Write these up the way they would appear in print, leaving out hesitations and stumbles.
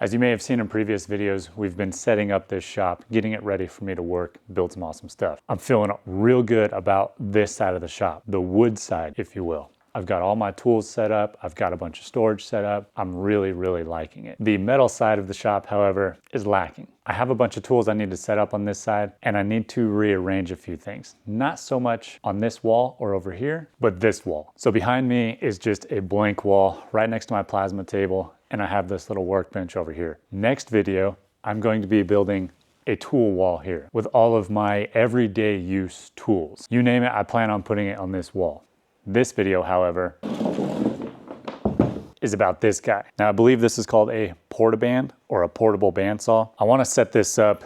As you may have seen in previous videos, we've been setting up this shop, getting it ready for me to work, build some awesome stuff. I'm feeling real good about this side of the shop, the wood side, if you will. I've got all my tools set up. I've got a bunch of storage set up. I'm really, really liking it. The metal side of the shop, however, is lacking. I have a bunch of tools I need to set up on this side, and I need to rearrange a few things. Not so much on this wall or over here, but this wall. So behind me is just a blank wall right next to my plasma table, and I have this little workbench over here. Next video, I'm going to be building a tool wall here with all of my everyday use tools. You name it, I plan on putting it on this wall. This video, however, is about this guy. Now, I believe this is called a Portaband or a portable bandsaw. I want to set this up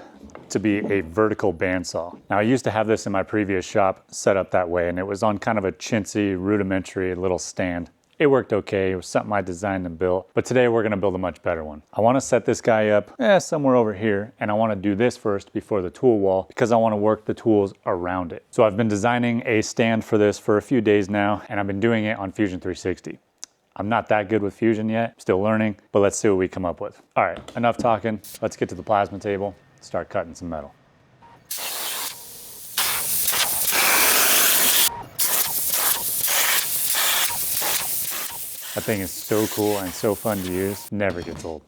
to be a vertical bandsaw. Now, I used to have this in my previous shop set up that way, and it was on kind of a chintzy, rudimentary little stand. It worked okay. It was something I designed and built, but today we're gonna build a much better one. I wanna set this guy up somewhere over here, and I wanna do this first before the tool wall because I wanna work the tools around it. So I've been designing a stand for this for a few days now, and I've been doing it on Fusion 360. I'm not that good with Fusion yet, still learning, but let's see what we come up with. All right, enough talking. Let's get to the plasma table, start cutting some metal. That thing is so cool and so fun to use, never gets old.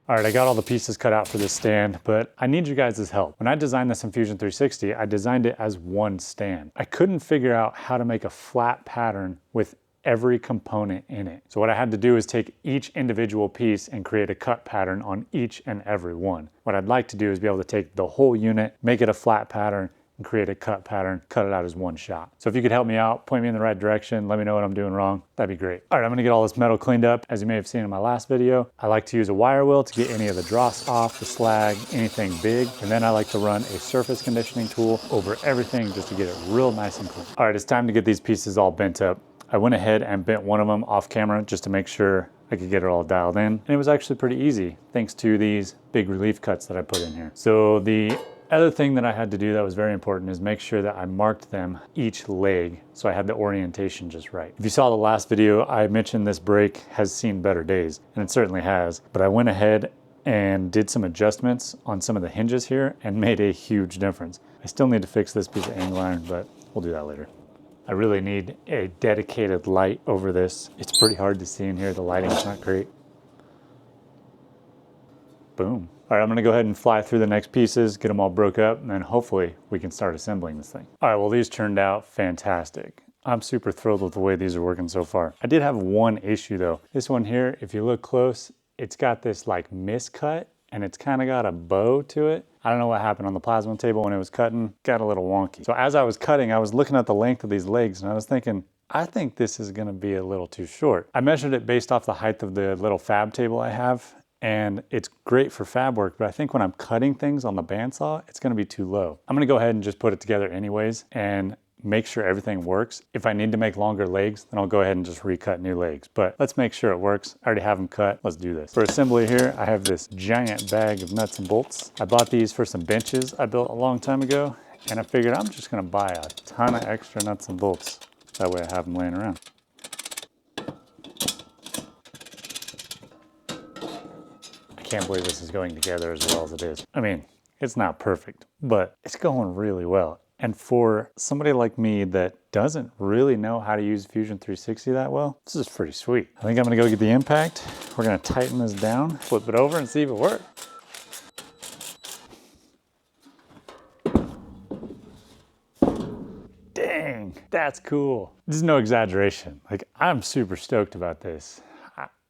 All right, I got all the pieces cut out for this stand, but I need you guys' help. When I designed this in Fusion 360, I designed it as one stand. I couldn't figure out how to make a flat pattern with every component in it. So what I had to do is take each individual piece and create a cut pattern on each and every one. What I'd like to do is be able to take the whole unit, make it a flat pattern, and create a cut pattern, cut it out as one shot. So if you could help me out, point me in the right direction, let me know what I'm doing wrong, that'd be great. All right, I'm gonna get all this metal cleaned up. As you may have seen in my last video, I like to use a wire wheel to get any of the dross off, the slag, anything big. And then I like to run a surface conditioning tool over everything just to get it real nice and clean. All right, it's time to get these pieces all bent up. I went ahead and bent one of them off camera just to make sure I could get it all dialed in. And it was actually pretty easy thanks to these big relief cuts that I put in here. So the other thing that I had to do that was very important is make sure that I marked them each leg so I had the orientation just right. If you saw the last video, I mentioned this brake has seen better days, and it certainly has, but I went ahead and did some adjustments on some of the hinges here and made a huge difference. I still need to fix this piece of angle iron, but we'll do that later. I really need a dedicated light over this. It's pretty hard to see in here. The lighting's not great. Boom. All right, I'm gonna go ahead and fly through the next pieces, get them all broke up, and then hopefully we can start assembling this thing. All right, well, these turned out fantastic. I'm super thrilled with the way these are working so far. I did have one issue though. This one here, if you look close, it's got this like miscut, and it's kind of got a bow to it. I don't know what happened on the plasma table when it was cutting, got a little wonky. So as I was cutting, I was looking at the length of these legs, and I was thinking, I think this is gonna be a little too short. I measured it based off the height of the little fab table I have, and it's great for fab work, but I think when I'm cutting things on the bandsaw, it's gonna be too low. I'm gonna go ahead and just put it together anyways and make sure everything works. If I need to make longer legs, then I'll go ahead and just recut new legs. But let's make sure it works. I already have them cut. Let's do this. For assembly here, I have this giant bag of nuts and bolts. I bought these for some benches I built a long time ago, and I figured I'm just gonna buy a ton of extra nuts and bolts. That way I have them laying around. I can't believe this is going together as well as it is. I mean, it's not perfect, but it's going really well. And for somebody like me that doesn't really know how to use Fusion 360 that well, this is pretty sweet. I think I'm gonna go get the impact. We're gonna tighten this down, flip it over and see if it works. Dang, that's cool. This is no exaggeration. Like, I'm super stoked about this.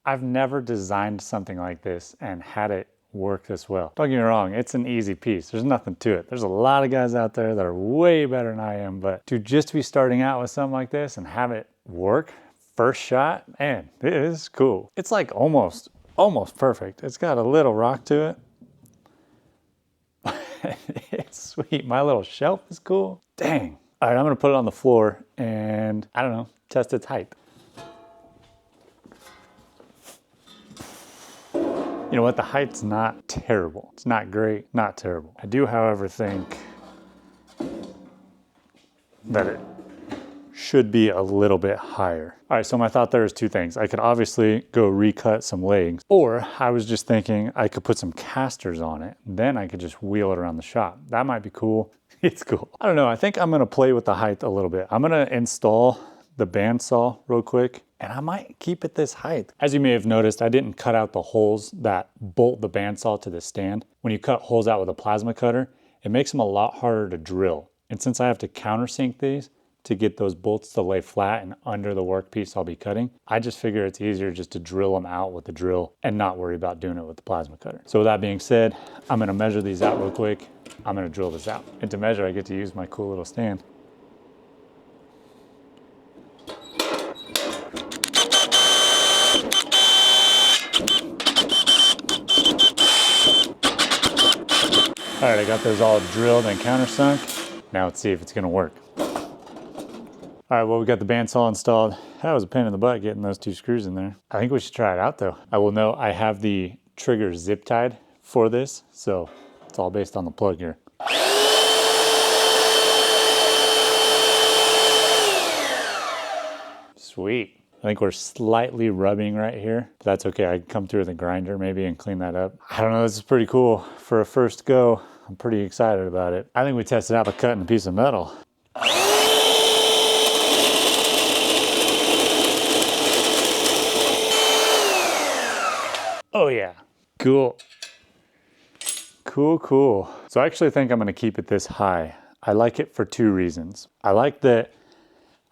I've never designed something like this and had it work this well. Don't get me wrong, it's an easy piece. There's nothing to it. There's a lot of guys out there that are way better than I am, but to just be starting out with something like this and have it work first shot, man, it is cool. It's like almost perfect. It's got a little rock to it. It's sweet. My little shelf is cool. Dang. All right, I'm gonna put it on the floor and, I don't know, test its height. You know what, the height's not terrible. It's not great, not terrible. I do, however, think that it should be a little bit higher. All right, so my thought there is two things. I could obviously go recut some legs, or I was just thinking I could put some casters on it. Then I could just wheel it around the shop. That might be cool. It's cool. I don't know, I think I'm gonna play with the height a little bit. I'm gonna install the bandsaw real quick, and I might keep it this height. As you may have noticed, I didn't cut out the holes that bolt the bandsaw to the stand. When you cut holes out with a plasma cutter, it makes them a lot harder to drill. And since I have to countersink these to get those bolts to lay flat and under the workpiece I'll be cutting, I just figure it's easier just to drill them out with the drill and not worry about doing it with the plasma cutter. So with that being said, I'm gonna measure these out real quick. I'm gonna drill this out. And to measure, I get to use my cool little stand. All right, I got those all drilled and countersunk. Now let's see if it's gonna work. All right, well, we got the bandsaw installed. That was a pain in the butt getting those two screws in there. I think we should try it out though. I will note I have the trigger zip tied for this, so it's all based on the plug here. Sweet. I think we're slightly rubbing right here, but that's okay. I can come through with a grinder maybe and clean that up. I don't know, this is pretty cool. For a first go, I'm pretty excited about it. I think we tested out by cutting a piece of metal. Oh yeah, cool. Cool, cool. So I actually think I'm gonna keep it this high. I like it for two reasons. I like that,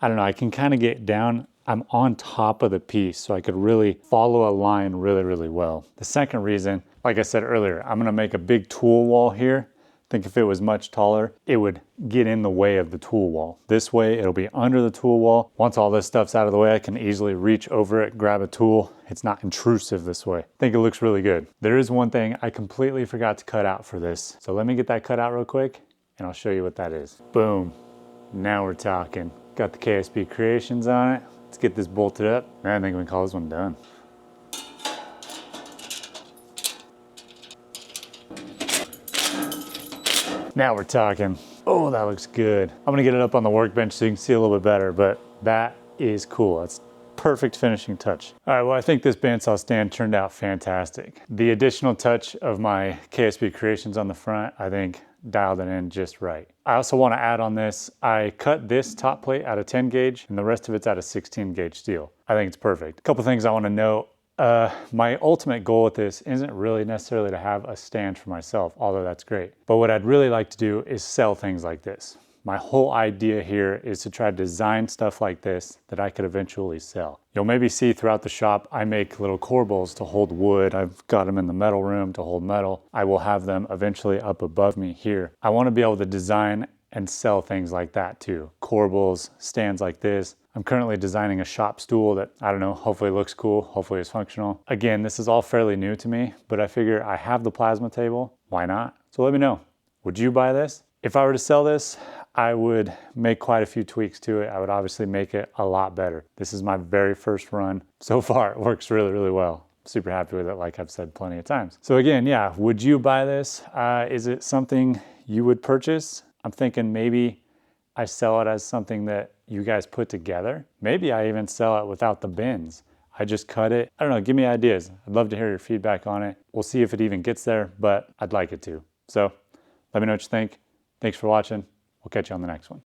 I don't know, I can kind of get down, I'm on top of the piece, so I could really follow a line really, really well. The second reason, like I said earlier, I'm gonna make a big tool wall here. I think if it was much taller, it would get in the way of the tool wall. This way, it'll be under the tool wall. Once all this stuff's out of the way, I can easily reach over it, grab a tool. It's not intrusive this way. I think it looks really good. There is one thing I completely forgot to cut out for this. So let me get that cut out real quick, and I'll show you what that is. Boom, now we're talking. Got the KSP Creations on it. Let's get this bolted up. I think we can call this one done. Now we're talking. Oh, that looks good. I'm gonna get it up on the workbench so you can see a little bit better, but that is cool. That's perfect finishing touch. All right, well, I think this bandsaw stand turned out fantastic. The additional touch of my KSP Creations on the front, I think dialed it in just right. I also want to add on this, I cut this top plate out of 10 gauge and the rest of it's out of 16 gauge steel. I think it's perfect. A couple things I want to note. My ultimate goal with this isn't really necessarily to have a stand for myself, although that's great. But what I'd really like to do is sell things like this. My whole idea here is to try to design stuff like this that I could eventually sell. You'll maybe see throughout the shop, I make little corbels to hold wood. I've got them in the metal room to hold metal. I will have them eventually up above me here. I want to be able to design and sell things like that too. Corbels, stands like this. I'm currently designing a shop stool that, I don't know, hopefully looks cool, hopefully is functional. Again, this is all fairly new to me, but I figure I have the plasma table, why not? So let me know, would you buy this? If I were to sell this, I would make quite a few tweaks to it. I would obviously make it a lot better. This is my very first run. So far, it works really, really well. Super happy with it, like I've said plenty of times. So again, yeah, would you buy this? Is it something you would purchase? I'm thinking maybe I sell it as something that you guys put together. Maybe I even sell it without the bins. I just cut it. I don't know, give me ideas. I'd love to hear your feedback on it. We'll see if it even gets there, but I'd like it to. So let me know what you think. Thanks for watching. We'll catch you on the next one.